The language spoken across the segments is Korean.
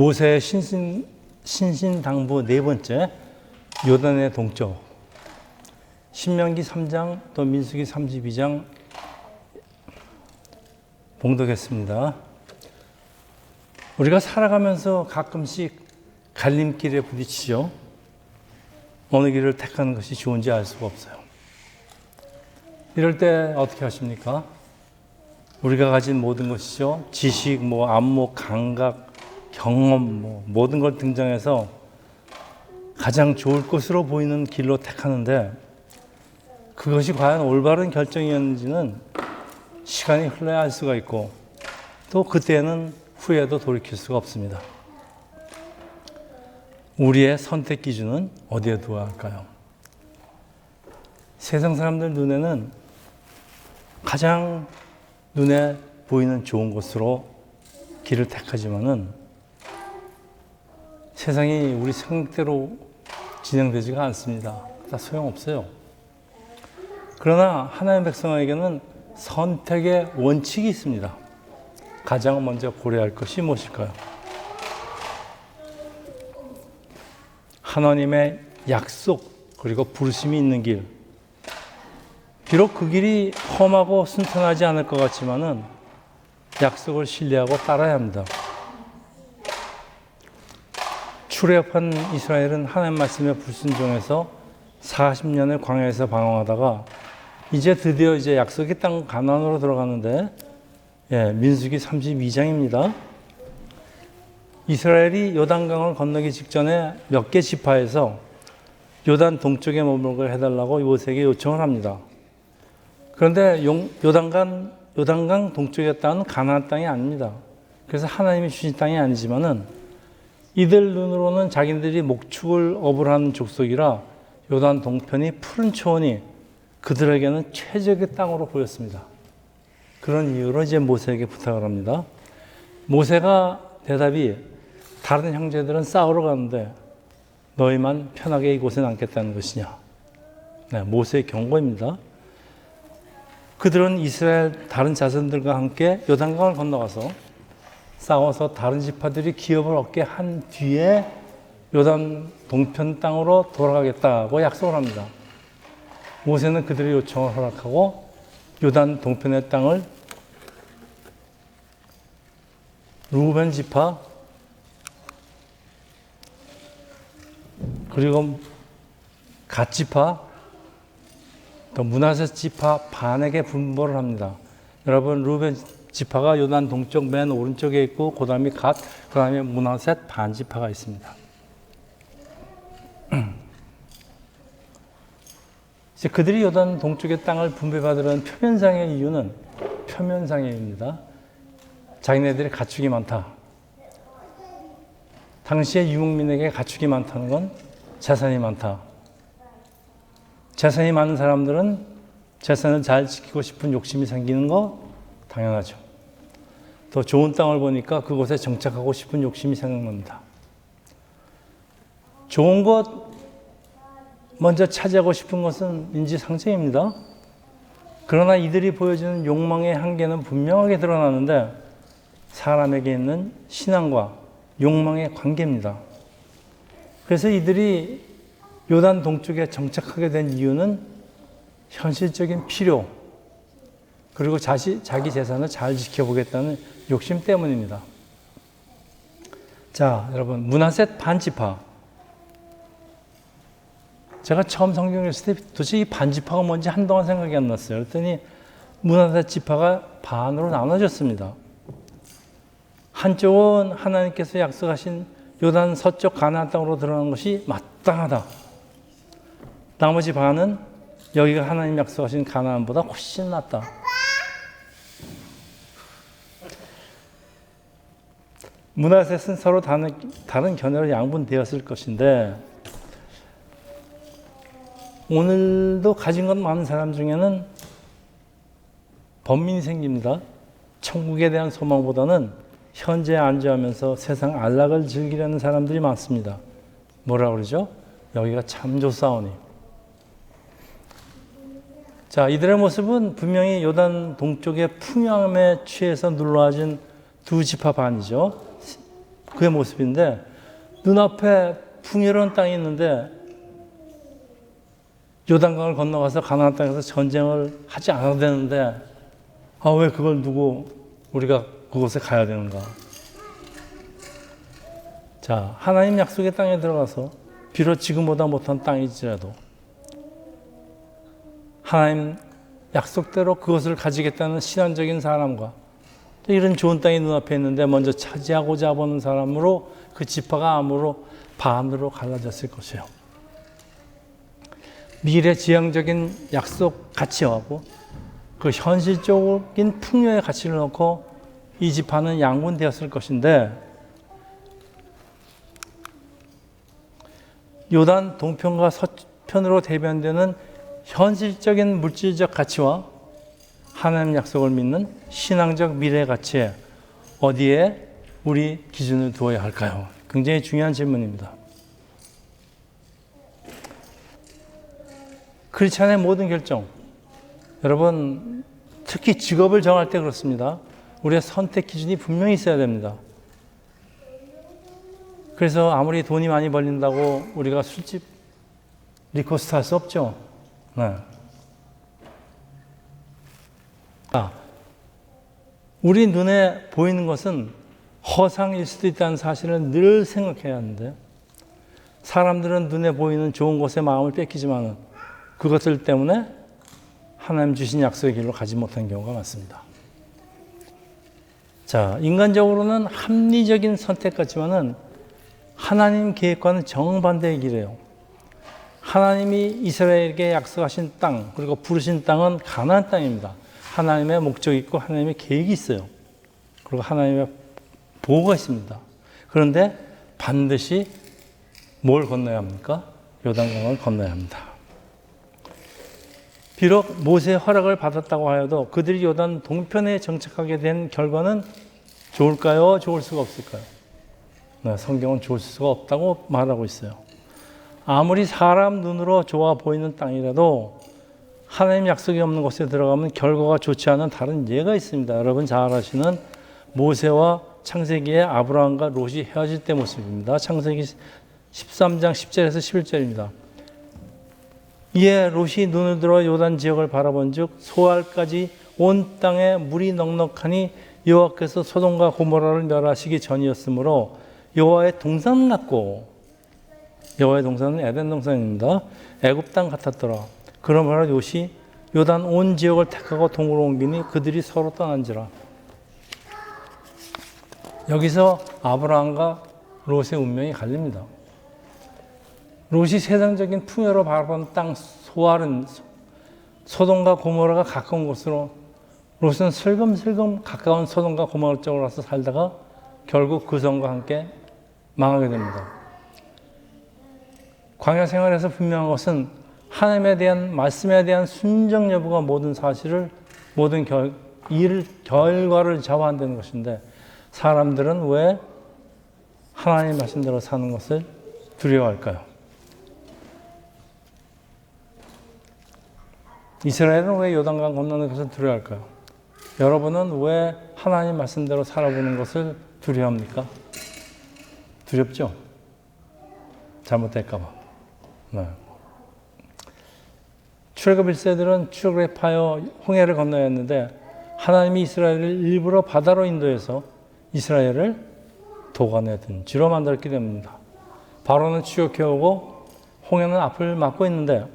모세의 신신당부 네 번째, 요단의 동쪽. 신명기 3장 또 민수기 32장 봉독했습니다. 우리가 살아가면서 가끔씩 갈림길에 부딪히죠. 어느 길을 택하는 것이 좋은지 알 수가 없어요. 이럴 때 어떻게 하십니까? 우리가 가진 모든 것이죠. 지식, 안목, 감각, 경험, 모든 걸 등장해서 가장 좋을 것으로 보이는 길로 택하는데 그것이 과연 올바른 결정이었는지는 시간이 흘러야 알 수가 있고 또 그때는 후회도 돌이킬 수가 없습니다. 우리의 선택 기준은 어디에 두어야 할까요? 세상 사람들 눈에는 가장 눈에 보이는 좋은 것으로 길을 택하지만은 세상이 우리 생각대로 진행되지가 않습니다. 다 소용없어요. 그러나 하나님의 백성에게는 선택의 원칙이 있습니다. 가장 먼저 고려할 것이 무엇일까요? 하나님의 약속 그리고 부르심이 있는 길. 비록 그 길이 험하고 순탄하지 않을 것 같지만은 약속을 신뢰하고 따라야 합니다. 출애굽한 이스라엘은 하나님 말씀에 불순종해서 40년을 광야에서 방황하다가 이제 드디어 약속의 땅 가나안으로 들어가는데 민수기 32장입니다. 이스라엘이 요단강을 건너기 직전에 몇 개 지파에서 요단 동쪽에 머물게 해달라고 모세에게 요청을 합니다. 그런데 요단강 동쪽의 땅은 가나안 땅이 아닙니다. 그래서 하나님이 주신 땅이 아니지만은 이들 눈으로는 자기들이 목축을 업을 족속이라 요단 동편이 푸른 초원이 그들에게는 최적의 땅으로 보였습니다. 그런 이유로 모세에게 부탁을 합니다. 모세가 대답이 다른 형제들은 싸우러 가는데 너희만 편하게 이곳에 남겠다는 것이냐. 모세의 경고입니다. 그들은 이스라엘 다른 자손들과 함께 요단강을 건너가서 싸워서 다른 지파들이 기업을 얻게 한 뒤에 요단 동편 땅으로 돌아가겠다고 약속을 합니다. 모세는 그들의 요청을 허락하고 요단 동편의 땅을 루벤 지파 그리고 갓 지파 또 므낫세 지파 반에게 분배를 합니다. 여러분 루벤 지파가 요단 동쪽 맨 오른쪽에 있고 그 다음에 갓, 그 다음에 므낫세 반 지파가 있습니다. 이제 그들이 요단 동쪽의 땅을 분배받으려는 표면상의 이유는 표면상입니다. 자기네들이 가축이 많다. 당시의 유목민에게 가축이 많다는 건 재산이 많다. 재산이 많은 사람들은 재산을 잘 지키고 싶은 욕심이 생기는 거 당연하죠. 더 좋은 땅을 보니까 그곳에 정착하고 싶은 욕심이 생각납니다. 좋은 것 먼저 차지하고 싶은 것은 인지상정입니다. 그러나 이들이 보여주는 욕망의 한계는 분명하게 드러나는데 사람에게 있는 신앙과 욕망의 관계입니다. 그래서 이들이 요단 동쪽에 정착하게 된 이유는 현실적인 필요 그리고 자기 재산을 잘 지켜보겠다는 욕심 때문입니다. 자, 여러분 므낫세 반지파 제가 처음 성경을 읽을 때 도대체 이 반지파가 뭔지 한동안 생각이 안 났어요. 그랬더니 므낫세 지파가 반으로 나눠졌습니다. 한쪽은 하나님께서 약속하신 요단 서쪽 가나안 땅으로 들어가는 것이 마땅하다. 나머지 반은 여기가 하나님 약속하신 가나안보다 훨씬 낫다. 므낫셋은 서로 다른 견해로 양분되었을 것인데 오늘도 가진 것 많은 사람 중에는 번민이 생깁니다. 천국에 대한 소망보다는 현재에 안주하면서 세상 안락을 즐기려는 사람들이 많습니다. 뭐라 그러죠? 여기가 참 좋사오니. 자, 이들의 모습은 분명히 요단 동쪽의 풍요함에 취해서 눌러앉은 두 지파 반이죠. 그의 모습인데 눈앞에 풍요로운 땅이 있는데 요단강을 건너가서 가나안 땅에서 전쟁을 하지 않아도 되는데 왜 그걸 두고 우리가 그곳에 가야 되는가? 자, 하나님 약속의 땅에 들어가서 비록 지금보다 못한 땅이지라도 하나님 약속대로 그것을 가지겠다는 신앙적인 사람과 이런 좋은 땅이 눈앞에 있는데 먼저 차지하고자 보는 사람으로 그 지파가 암으로 반으로 갈라졌을 것이에요. 미래지향적인 약속 가치하고 그 현실적인 풍요의 가치를 놓고 이 지파는 양분되었을 것인데 요단 동편과 서편으로 대변되는 현실적인 물질적 가치와 하나님 약속을 믿는 신앙적 미래 가치에 어디에 우리 기준을 두어야 할까요? 굉장히 중요한 질문입니다. 크리스찬의 모든 결정, 여러분 특히 직업을 정할 때 그렇습니다. 우리의 선택 기준이 분명히 있어야 됩니다. 그래서 아무리 돈이 많이 벌린다고 우리가 술집 리코스트 할 수 없죠. 네. 우리 눈에 보이는 것은 허상일 수도 있다는 사실을 늘 생각해야 하는데 사람들은 눈에 보이는 좋은 것에 마음을 뺏기지만 그것들 때문에 하나님 주신 약속의 길로 가지 못한 경우가 많습니다. 자, 인간적으로는 합리적인 선택 같지만은 하나님 계획과는 정반대의 길이에요. 하나님이 이스라엘에게 약속하신 땅, 그리고 부르신 땅은 가나안 땅입니다. 하나님의 목적이 있고 하나님의 계획이 있어요. 그리고 하나님의 보호가 있습니다. 그런데 반드시 뭘 건너야 합니까? 요단강을 건너야 합니다. 비록 모세의 허락을 받았다고 하여도 그들이 요단 동편에 정착하게 된 결과는 좋을까요? 좋을 수가 없을까요? 네, 성경은 좋을 수가 없다고 말하고 있어요. 아무리 사람 눈으로 좋아 보이는 땅이라도 하나님 약속이 없는 곳에 들어가면 결과가 좋지 않은 다른 예가 있습니다. 여러분 잘 아시는 모세와 창세기의 아브라함과 롯이 헤어질 때 모습입니다. 창세기 13장 10절에서 11절입니다. 이에 롯이 눈을 들어 요단 지역을 바라본 즉 소알까지 온 땅에 물이 넉넉하니 여호와께서 소돔과 고모라를 멸하시기 전이었으므로 여호와의 동산 같고, 여호와의 동산은 에덴 동산입니다. 애굽 땅 같았더라. 그러므로 롯이 요단 온 지역을 택하고 동으로 옮기니 그들이 서로 떠난지라. 여기서 아브라함과 롯의 운명이 갈립니다. 롯이 세상적인 풍요로 바라본 땅 소알은 소돔과 고모라가 가까운 곳으로, 롯은 슬금슬금 가까운 소돔과 고모라 쪽으로 와서 살다가 결국 그 성과 함께 망하게 됩니다. 광야 생활에서 분명한 것은 하나님에 대한 말씀에 대한 순종 여부가 모든 사실을, 모든 결과를 좌우한다는 것인데 사람들은 왜 하나님 말씀대로 사는 것을 두려워할까요? 이스라엘은 왜 요단강 건너는 것을 두려워할까요? 여러분은 왜 하나님 말씀대로 살아보는 것을 두려워합니까? 두렵죠? 잘못될까 봐. 네. 출애굽 1세들은 출애굽에 파여 홍해를 건너야 했는데 하나님이 이스라엘을 일부러 바다로 인도해서 이스라엘을 도관에 든 쥐로 만들었기 때문입니다. 바로는 추격해오고 홍해는 앞을 막고 있는데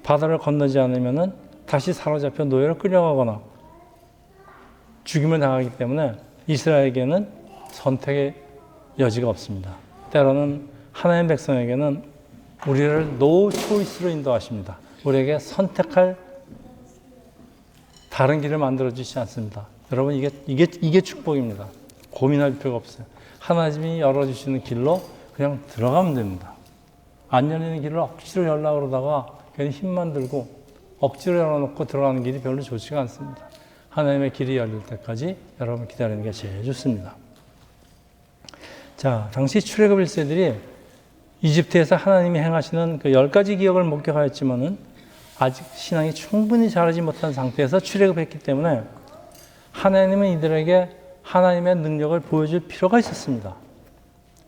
바다를 건너지 않으면 다시 사로잡혀 노예로 끌려가거나 죽임을 당하기 때문에 이스라엘에게는 선택의 여지가 없습니다. 때로는 하나님 백성에게는 우리를 노 초이스로 인도하십니다. 우리에게 선택할 다른 길을 만들어주시지 않습니다. 여러분 이게 축복입니다. 고민할 필요가 없어요. 하나님이 열어주시는 길로 그냥 들어가면 됩니다. 안 열리는 길을 억지로 열려고 그러다가 괜히 힘만 들고 억지로 열어놓고 들어가는 길이 별로 좋지가 않습니다. 하나님의 길이 열릴 때까지 여러분 기다리는 게 제일 좋습니다. 자, 당시 출애굽 1세들이 이집트에서 하나님이 행하시는 그 10가지 기억을 목격하였지만은 아직 신앙이 충분히 자라지 못한 상태에서 출애굽했기 때문에 하나님은 이들에게 하나님의 능력을 보여줄 필요가 있었습니다.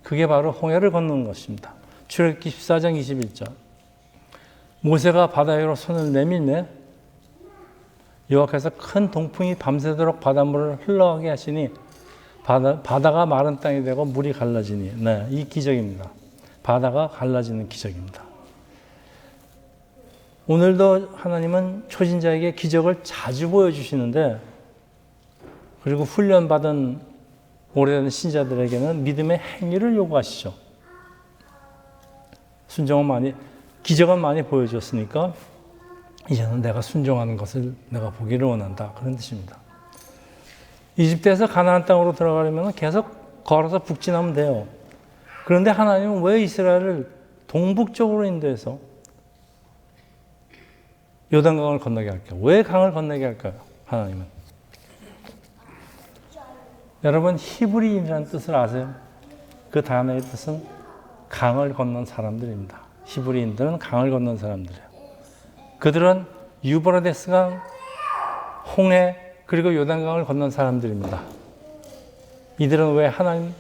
그게 바로 홍해를 건너는 것입니다. 출애굽기 14장 21절. 모세가 바다 위로 손을 내밀매 여호와께서 큰 동풍이 밤새도록 바닷물을 흘러가게 하시니 바다가 마른 땅이 되고 물이 갈라지니. 네, 이 기적입니다. 바다가 갈라지는 기적입니다. 오늘도 하나님은 초신자에게 기적을 자주 보여주시는데, 그리고 훈련받은 오래된 신자들에게는 믿음의 행위를 요구하시죠. 기적은 많이 보여줬으니까 이제는 내가 순종하는 것을 내가 보기를 원한다. 그런 뜻입니다. 이집트에서 가나안 땅으로 들어가려면 계속 걸어서 북진하면 돼요. 그런데 하나님은 왜 이스라엘을 동북쪽으로 인도해서 요단강을 건너게 할까요? 왜 강을 건너게 할까요? 하나님은. 여러분, 히브리인이라는 뜻을 아세요? 그 단어의 뜻은 강을 건넌 사람들입니다. 히브리인들은 강을 건넌 사람들이에요. 그들은 유브라데스 강, 홍해, 그리고 요단강을 건넌 사람들입니다. 이들은 왜 하나님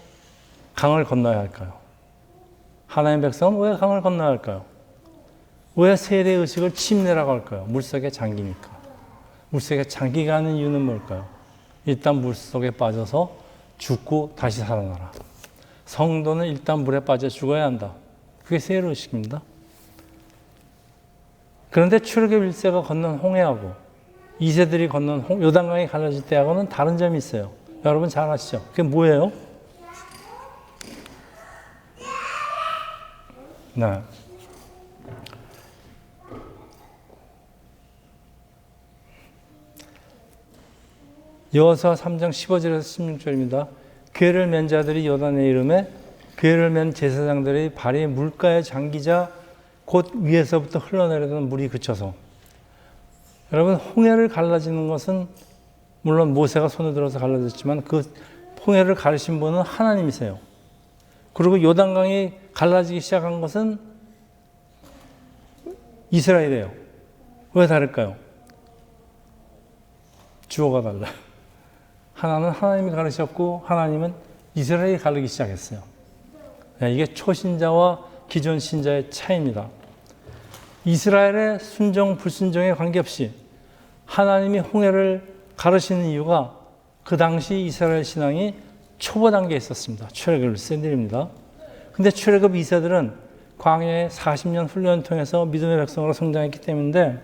강을 건너야 할까요? 하나님 백성은 왜 강을 건너야 할까요? 왜 세례의식을 침례라고 할까요? 물속에 잠기니까. 물속에 잠기가 하는 이유는 뭘까요? 일단 물속에 빠져서 죽고 다시 살아나라. 성도는 일단 물에 빠져 죽어야 한다. 그게 세례의식입니다. 그런데 출애굽 1세가 건넌 홍해하고 2세들이 건넌 요단강이 갈라질 때하고는 다른 점이 있어요. 여러분 잘 아시죠? 그게 뭐예요? 네. 여호수아 3장 15절에서 16절입니다. 괴를 맨 자들이 요단에 이르매 괴를 맨 제사장들의 발이 물가에 잠기자 곧 위에서부터 흘러내리던 물이 그쳐서. 여러분, 홍해를 갈라지는 것은 물론 모세가 손을 들어서 갈라졌지만 그 홍해를 가르신 분은 하나님이세요. 그리고 요단강이 갈라지기 시작한 것은 이스라엘이에요. 왜 다를까요? 주어가 달라요. 하나는 하나님이 가르셨고 하나님은 이스라엘이 가르기 시작했어요. 이게 초신자와 기존 신자의 차이입니다. 이스라엘의 순종 불순종에 관계없이 하나님이 홍해를 가르시는 이유가 그 당시 이스라엘 신앙이 초보 단계에 있었습니다. 출애굽 1세들입니다. 근데 출애굽 2세들은 광야에 40년 훈련을 통해서 믿음의 백성으로 성장했기 때문인데,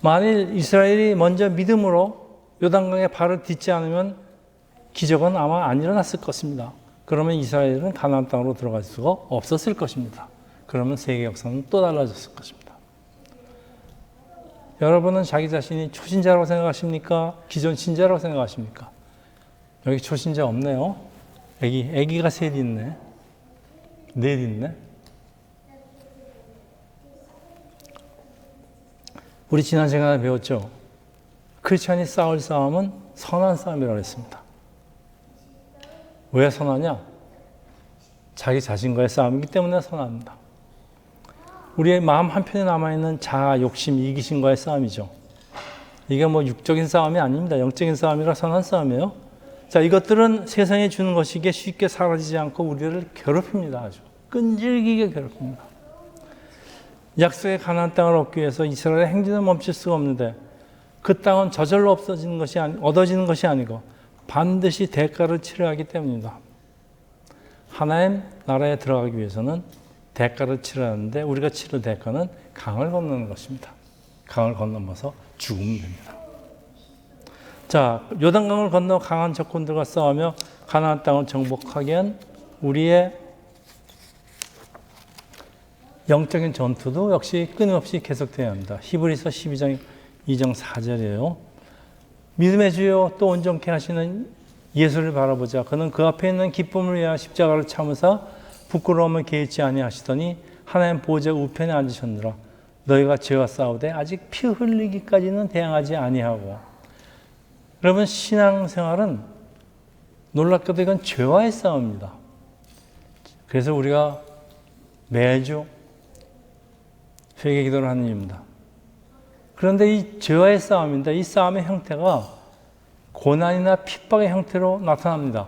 만일 이스라엘이 먼저 믿음으로 요단강에 발을 딛지 않으면 기적은 아마 안 일어났을 것입니다. 그러면 이스라엘은 가나안 땅으로 들어갈 수가 없었을 것입니다. 그러면 세계 역사는 또 달라졌을 것입니다. 여러분은 자기 자신이 초신자라고 생각하십니까? 기존 신자라고 생각하십니까? 여기 초신자 없네요. 애기가 셋 있네. 넷 있네. 우리 지난 시간에 배웠죠? 크리스천이 싸울 싸움은 선한 싸움이라고 했습니다. 왜 선하냐? 자기 자신과의 싸움이기 때문에 선합니다. 우리의 마음 한편에 남아있는 자아, 욕심, 이기심과의 싸움이죠. 이게 뭐 육적인 싸움이 아닙니다. 영적인 싸움이라 선한 싸움이에요. 자, 이것들은 세상에 주는 것이기에 쉽게 사라지지 않고 우리를 괴롭힙니다. 아주 끈질기게 괴롭힙니다. 약속의 가나안 땅을 얻기 위해서 이스라엘의 행진을 멈출 수가 없는데, 그 땅은 저절로 얻어지는 것이 아니고 반드시 대가를 치러야 하기 때문입니다. 하나님 나라에 들어가기 위해서는 대가를 치러야 하는데, 우리가 치를 대가는 강을 건너는 것입니다. 강을 건너면서 죽으면 됩니다. 자, 요단강을 건너 강한 적군들과 싸우며 가나안 땅을 정복하기 위한 우리의 영적인 전투도 역시 끊임없이 계속되어야 합니다. 히브리서 12장 2장 4절이에요. 믿음의 주요 또 온전케 하시는 예수를 바라보자. 그는 그 앞에 있는 기쁨을 위하여 십자가를 참으사 부끄러움을 개의치 아니하시더니 하나님 보좌 우편에 앉으셨느라. 너희가 죄와 싸우되 아직 피 흘리기까지는 대항하지 아니하고. 여러분, 신앙생활은 놀랍게도 이건 죄와의 싸움입니다. 그래서 우리가 매주 회개 기도를 하는 이유입니다. 그런데 이 죄와의 싸움인데, 이 싸움의 형태가 고난이나 핍박의 형태로 나타납니다.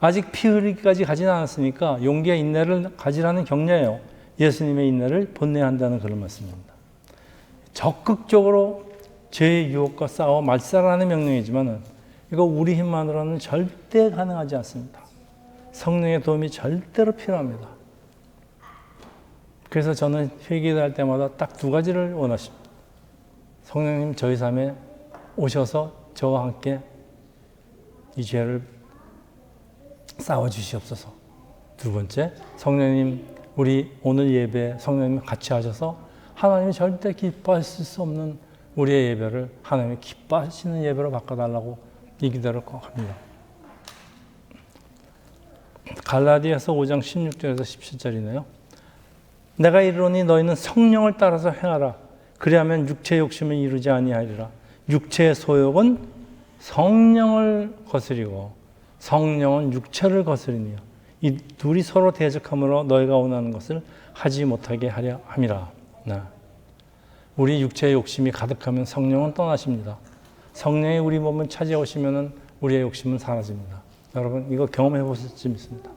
아직 피 흘리기까지 가지는 않았으니까 용기와 인내를 가지라는 격려예요. 예수님의 인내를 본내야 한다는 그런 말씀입니다. 적극적으로 죄의 유혹과 싸워 말살하는 명령이지만 이거 우리 힘만으로는 절대 가능하지 않습니다. 성령의 도움이 절대로 필요합니다. 그래서 저는 회개할 때마다 딱 두 가지를 원하십니다. 성령님 저희 삶에 오셔서 저와 함께 이 죄를 싸워주시옵소서. 두 번째, 성령님 우리 오늘 예배 성령님 같이 하셔서 하나님이 절대 기뻐하실 수 없는 우리의 예배를 하나님이 기뻐하시는 예배로 바꿔달라고 이 기도를 꼭 합니다. 갈라디아서 5장 16절에서 17절이네요. 내가 이르노니 너희는 성령을 따라서 행하라. 그리하면 육체의 욕심을 이루지 아니하리라. 육체의 소욕은 성령을 거스리고 성령은 육체를 거스리니요. 이 둘이 서로 대적함으로 너희가 원하는 것을 하지 못하게 하려 함이라. 우리 육체의 욕심이 가득하면 성령은 떠나십니다. 성령이 우리 몸을 차지하시면 우리의 욕심은 사라집니다. 여러분 이거 경험해 보실지 믿습니다.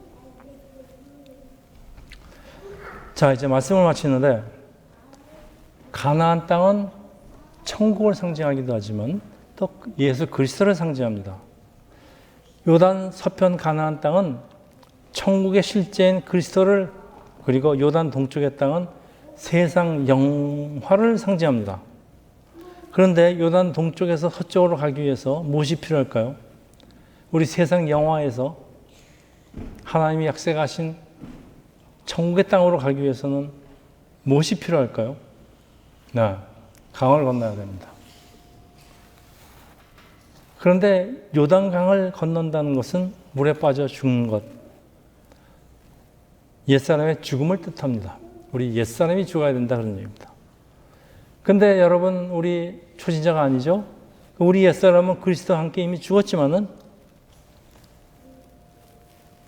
자, 이제 말씀을 마치는데 가나안 땅은 천국을 상징하기도 하지만 또 예수 그리스도를 상징합니다. 요단 서편 가나안 땅은 천국의 실제인 그리스도를, 그리고 요단 동쪽의 땅은 세상 영화를 상징합니다. 그런데 요단 동쪽에서 서쪽으로 가기 위해서 무엇이 필요할까요? 우리 세상 영화에서 하나님이 약속하신 천국의 땅으로 가기 위해서는 무엇이 필요할까요? 강을 건너야 됩니다. 그런데 요단강을 건넌다는 것은 물에 빠져 죽는 것, 옛사람의 죽음을 뜻합니다. 우리 옛사람이 죽어야 된다 그런 얘기입니다. 근데 여러분 우리 초신자가 아니죠? 우리 옛사람은 그리스도와 함께 이미 죽었지만은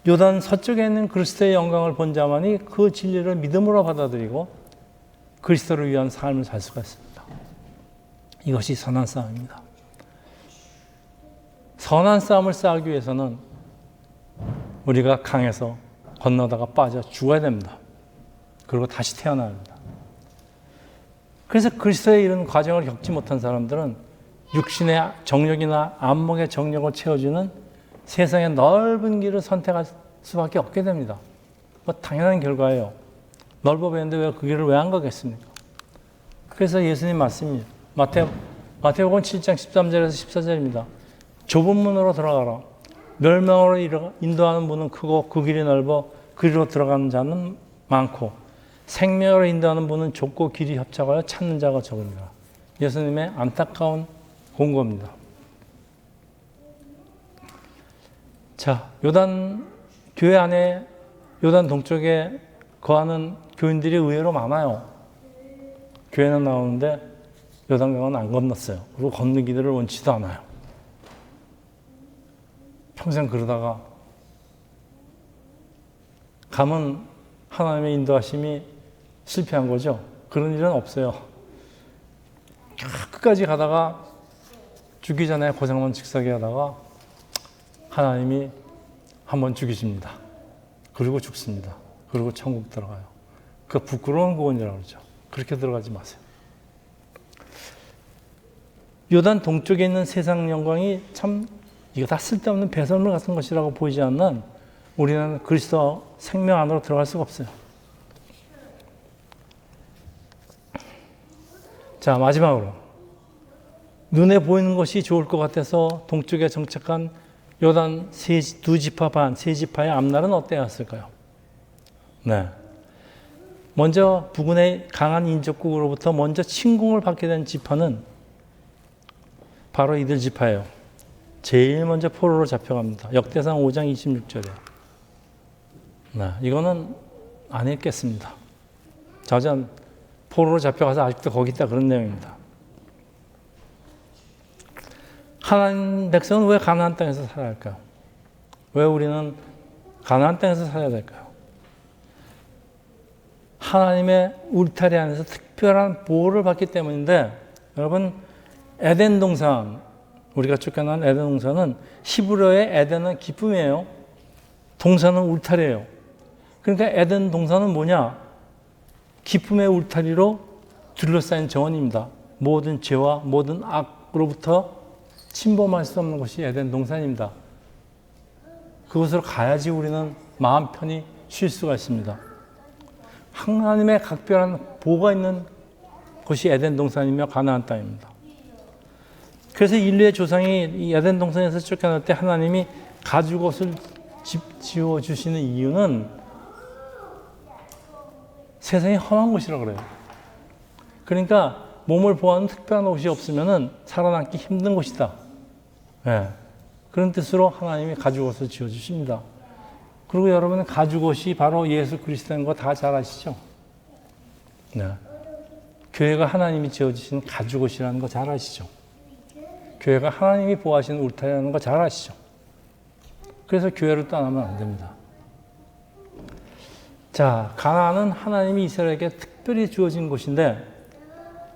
요단 서쪽에 있는 그리스도의 영광을 본 자만이 그 진리를 믿음으로 받아들이고 그리스도를 위한 삶을 살 수가 있습니다. 이것이 선한 싸움입니다. 선한 싸움을 싸우기 위해서는 우리가 강에서 건너다가 빠져 죽어야 됩니다. 그리고 다시 태어나야 합니다. 그래서 그리스도의 이런 과정을 겪지 못한 사람들은 육신의 정욕이나 안목의 정욕을 채워주는 세상의 넓은 길을 선택할 수밖에 없게 됩니다. 뭐 당연한 결과예요. 넓어 보이는데 왜 그 길을 왜 안 가겠습니까? 그래서 예수님 말씀이 마태복음 7장 13절에서 14절입니다. 좁은 문으로 들어가라. 멸망으로 인도하는 문은 크고 그 길이 넓어 그리로 들어가는 자는 많고 생명으로 인도하는 문은 좁고 길이 협착하여 찾는 자가 적습니다. 예수님의 안타까운 공고입니다. 자, 요단 교회 안에 요단 동쪽에 거하는 교인들이 의외로 많아요. 교회는 나오는데 요단강은 안 건넜어요. 그리고 건너기를 원치도 않아요. 평생 그러다가 가면 하나님의 인도하심이 실패한 거죠. 그런 일은 없어요. 끝까지 가다가 죽기 전에 고생만 직사게 하다가 하나님이 한번 죽이십니다. 그리고 죽습니다. 그리고 천국 들어가요. 그 부끄러운 구원이라고 그러죠. 그렇게 들어가지 마세요. 요단 동쪽에 있는 세상 영광이 참 이거 다 쓸데없는 배설물 같은 것이라고 보이지 않는 우리는 그리스도 생명 안으로 들어갈 수가 없어요. 자, 마지막으로 눈에 보이는 것이 좋을 것 같아서 동쪽에 정착한 요단 두 지파 반, 세 지파의 앞날은 어때였을까요? 네. 먼저 부근의 강한 인접국으로부터 먼저 침공을 받게 된 지파는 바로 이들 지파예요. 제일 먼저 포로로 잡혀갑니다. 역대상 5장 26절에. 네, 이거는 안 읽겠습니다. 자전 포로로 잡혀가서 아직도 거기 있다 그런 내용입니다. 하나님 백성은 왜 가나안 땅에서 살아야 할까요? 왜 우리는 가나안 땅에서 살아야 될까요? 하나님의 울타리 안에서 특별한 보호를 받기 때문인데, 여러분 에덴 동산, 우리가 쫓겨난 에덴 동산은 히브리어의 에덴은 기쁨이에요. 동산은 울타리예요. 그러니까 에덴 동산은 뭐냐? 기쁨의 울타리로 둘러싸인 정원입니다. 모든 죄와 모든 악으로부터 침범할 수 없는 곳이 에덴 동산입니다. 그곳으로 가야지 우리는 마음 편히 쉴 수가 있습니다. 하나님의 각별한 보호가 있는 곳이 에덴 동산이며 가나안 땅입니다. 그래서 인류의 조상이 이 에덴 동산에서 쫓겨날 때 하나님이 가죽옷을 지어주시는 이유는 세상이 험한 곳이라고 그래요. 그러니까 몸을 보호하는 특별한 옷이 없으면 살아남기 힘든 곳이다. 네. 그런 뜻으로 하나님이 가죽옷을 지어주십니다. 그리고 여러분은 가죽옷이 바로 예수 그리스도인 거 다 잘 아시죠? 네. 교회가 하나님이 지어주신 가죽옷이라는 거 잘 아시죠? 교회가 하나님이 보호하시는 울타리라는 거 잘 아시죠? 그래서 교회를 떠나면 안 됩니다. 자, 가나안은 하나님이 이스라엘에게 특별히 주어진 곳인데,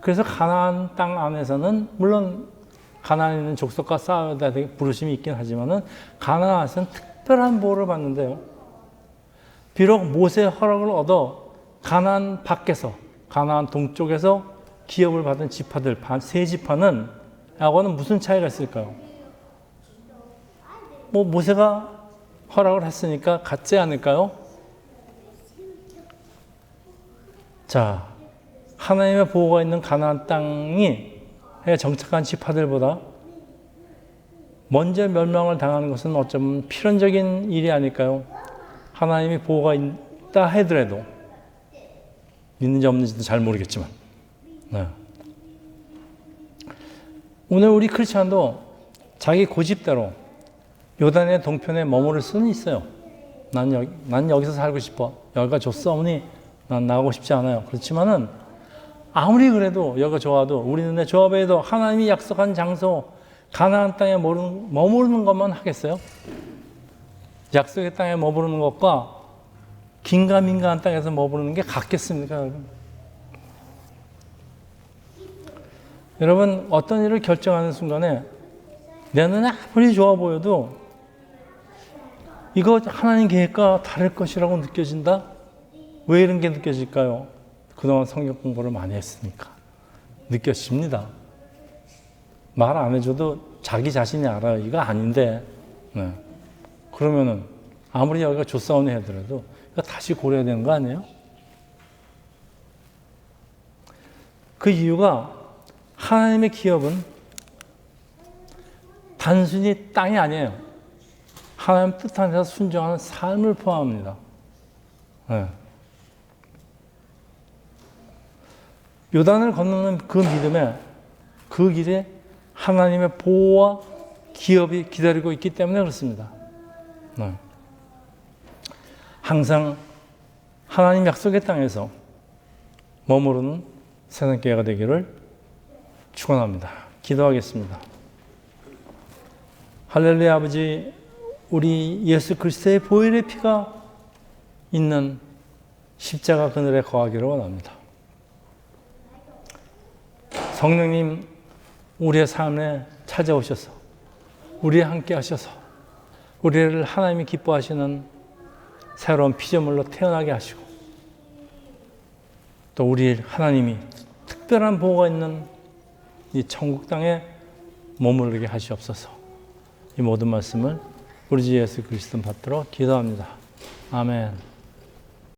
그래서 가나안 땅 안에서는 물론 가나안에 있는 족속과 싸워야 되게 부르심이 있긴 하지만은 가나안에서는 특별한 보호를 받는데요. 비록 모세의 허락을 얻어 가나안 밖에서, 가나안 동쪽에서 기업을 받은 지파들, 세 지파는 하고는 무슨 차이가 있을까요? 뭐 모세가 허락을 했으니까 같지 않을까요? 자, 하나님의 보호가 있는 가나안 땅이 정착한 지파들보다 먼저 멸망을 당하는 것은 어쩌면 필연적인 일이 아닐까요? 하나님이 보호가 있다 하더라도, 있는지 없는지도 잘 모르겠지만, 네. 오늘 우리 크리스찬도 자기 고집대로 요단의 동편에 머무를 수는 있어요. 난 여기서 살고 싶어. 여기가 좋사오니 난 나가고 싶지 않아요. 그렇지만은 아무리 그래도 여기가 좋아도 우리 눈에 좋아 보여도 하나님이 약속한 장소 가나안 땅에 머무르는 것만 하겠어요? 약속의 땅에 머무르는 것과 긴가민가한 땅에서 머무르는 게 같겠습니까? 여러분, 어떤 일을 결정하는 순간에 내 눈에 아무리 좋아 보여도 이거 하나님 계획과 다를 것이라고 느껴진다? 왜 이런 게 느껴질까요? 그동안 성경 공부를 많이 했으니까 느껴집니다. 말 안 해줘도 자기 자신이 알아요. 이거 아닌데. 네. 그러면은 아무리 여기가 좋사오니 하더라도 이거 다시 고려해야 되는 거 아니에요? 그 이유가 하나님의 기업은 단순히 땅이 아니에요. 하나님 뜻 안에서 순종하는 삶을 포함합니다. 네. 요단을 건너는 그 믿음에, 그 길에 하나님의 보호와 기업이 기다리고 있기 때문에 그렇습니다. 네. 항상 하나님 약속의 땅에서 머무르는 새삼교회가 되기를 축원합니다. 기도하겠습니다. 할렐루야. 아버지, 우리 예수 그리스도의 보혈의 피가 있는 십자가 그늘에 거하기를 원합니다. 성령님, 우리의 삶에 찾아오셔서 우리와 함께 하셔서 우리를 하나님이 기뻐하시는 새로운 피조물로 태어나게 하시고, 또 우리 하나님이 특별한 보호가 있는 이 천국 땅에 머무르게 하시옵소서. 이 모든 말씀을 우리 주 예수 그리스도 받들어 기도합니다. 아멘.